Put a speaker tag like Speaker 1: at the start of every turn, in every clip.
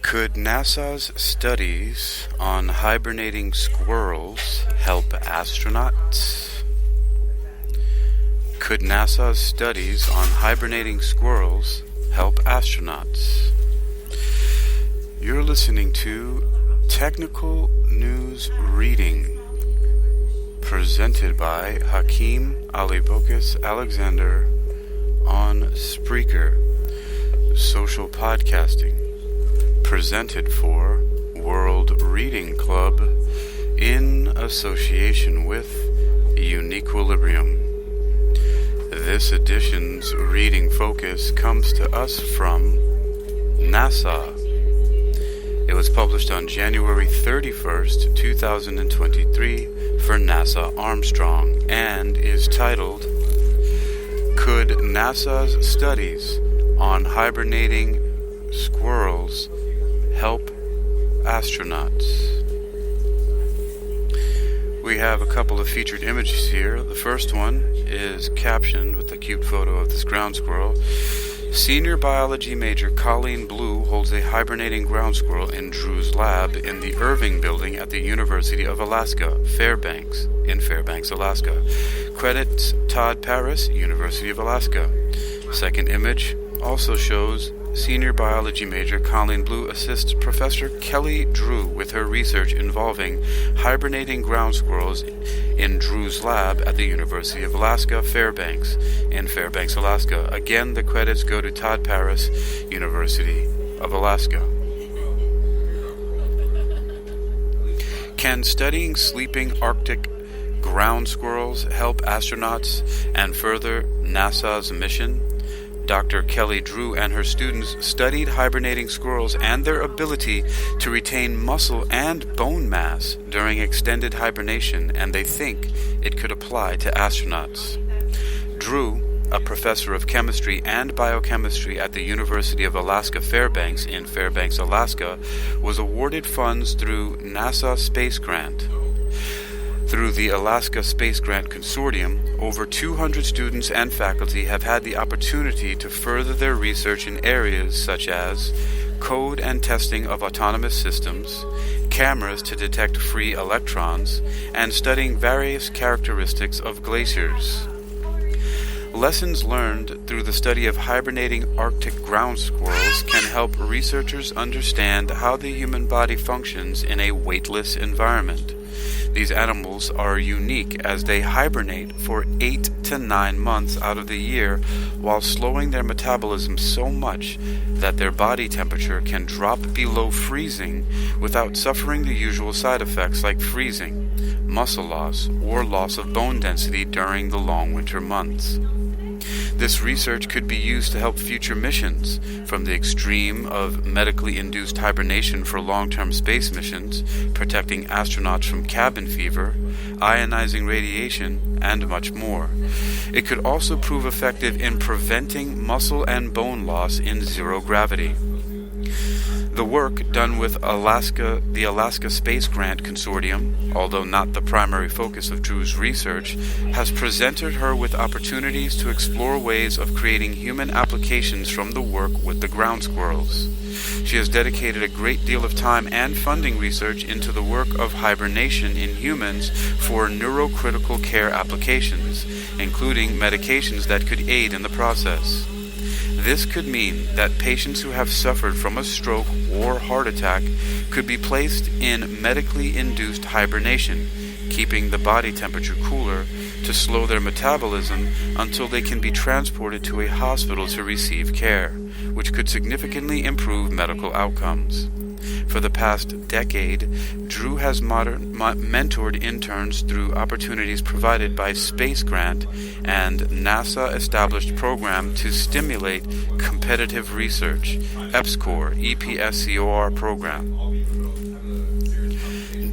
Speaker 1: Could NASA's studies on hibernating squirrels help astronauts? Could NASA's studies on hibernating squirrels help astronauts? You're listening to Technical News Reading, presented by Hakeem Alibokas Alexander on Spreaker, social podcasting, presented for World Reading Club in association with Uniquilibrium. This edition's reading focus comes to us from NASA. It was published on January 31st, 2023 for NASA Armstrong and is titled, Could NASA's Studies on Hibernating Squirrels Help Astronauts? We have a couple of featured images here. The first one is captioned with a cute photo of this ground squirrel. Senior biology major Colleen Blue holds a hibernating ground squirrel in Drew's lab in the Irving Building at the University of Alaska, Fairbanks, Alaska. Credits Todd Paris, University of Alaska. Second image also shows Senior biology major Colleen Blue assists Professor Kelly Drew with her research involving hibernating ground squirrels in Drew's lab at the University of Alaska, Fairbanks, Alaska. Again, the credits go to Todd Paris, University of Alaska. Can studying sleeping Arctic ground squirrels help astronauts and further NASA's mission? Dr. Kelly Drew and her students studied hibernating squirrels and their ability to retain muscle and bone mass during extended hibernation, and they think it could apply to astronauts. Drew, a professor of chemistry and biochemistry at the University of Alaska Fairbanks in Fairbanks, Alaska, was awarded funds through NASA Space Grant. Through the Alaska Space Grant Consortium, over 200 students and faculty have had the opportunity to further their research in areas such as code and testing of autonomous systems, cameras to detect free electrons, and studying various characteristics of glaciers. Lessons learned through the study of hibernating Arctic ground squirrels can help researchers understand how the human body functions in a weightless environment. These animals are unique as they hibernate for 8 to 9 months out of the year while slowing their metabolism so much that their body temperature can drop below freezing without suffering the usual side effects like freezing, muscle loss, or loss of bone density during the long winter months. This research could be used to help future missions, from the extreme of medically induced hibernation for long-term space missions, protecting astronauts from cabin fever, ionizing radiation, and much more. It could also prove effective in preventing muscle and bone loss in zero gravity. The work done with the Alaska Space Grant Consortium, although not the primary focus of Drew's research, has presented her with opportunities to explore ways of creating human applications from the work with the ground squirrels. She has dedicated a great deal of time and funding research into the work of hibernation in humans for neurocritical care applications, including medications that could aid in the process. This could mean that patients who have suffered from a stroke or heart attack could be placed in medically induced hibernation, keeping the body temperature cooler to slow their metabolism until they can be transported to a hospital to receive care, which could significantly improve medical outcomes. For the past decade, Drew has mentored interns through opportunities provided by Space Grant and NASA-established program to stimulate competitive research, EPSCoR, EPSCoR program.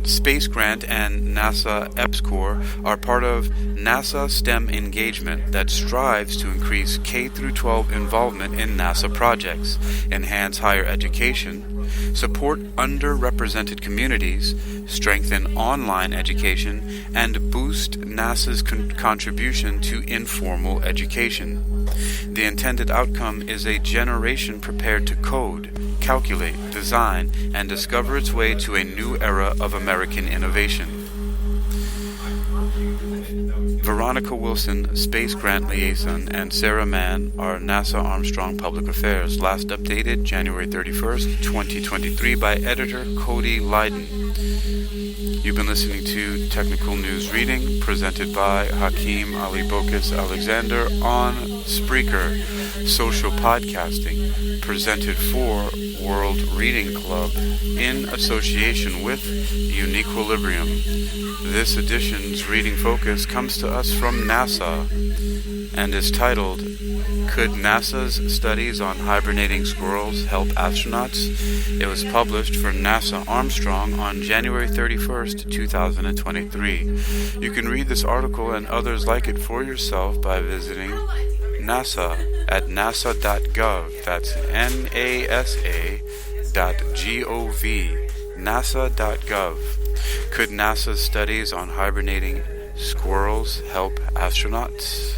Speaker 1: Space Grant and NASA EPSCoR are part of NASA STEM engagement that strives to increase K-12 involvement in NASA projects, enhance higher education, support underrepresented communities, strengthen online education, and boost NASA's contribution to informal education. The intended outcome is a generation prepared to code, calculate, design, and discover its way to a new era of American innovation. Veronica Wilson, Space Grant Liaison, and Sarah Mann are NASA Armstrong Public Affairs. Last updated January 31st, 2023 by editor Cody Lydon. You've been listening to Technical News Reading, presented by Hakeem Ali Bokus Alexander on Spreaker. Social podcasting, presented for World Reading Club in association with Uniquilibrium. This edition's reading focus comes to us from NASA and is titled, Could NASA's Studies on Hibernating Squirrels Help Astronauts? It was published for NASA Armstrong on January 31st, 2023. You can read this article and others like it for yourself by visiting NASA at nasa.gov. That's NASA.gov. NASA.gov. Could NASA's studies on hibernating squirrels help astronauts?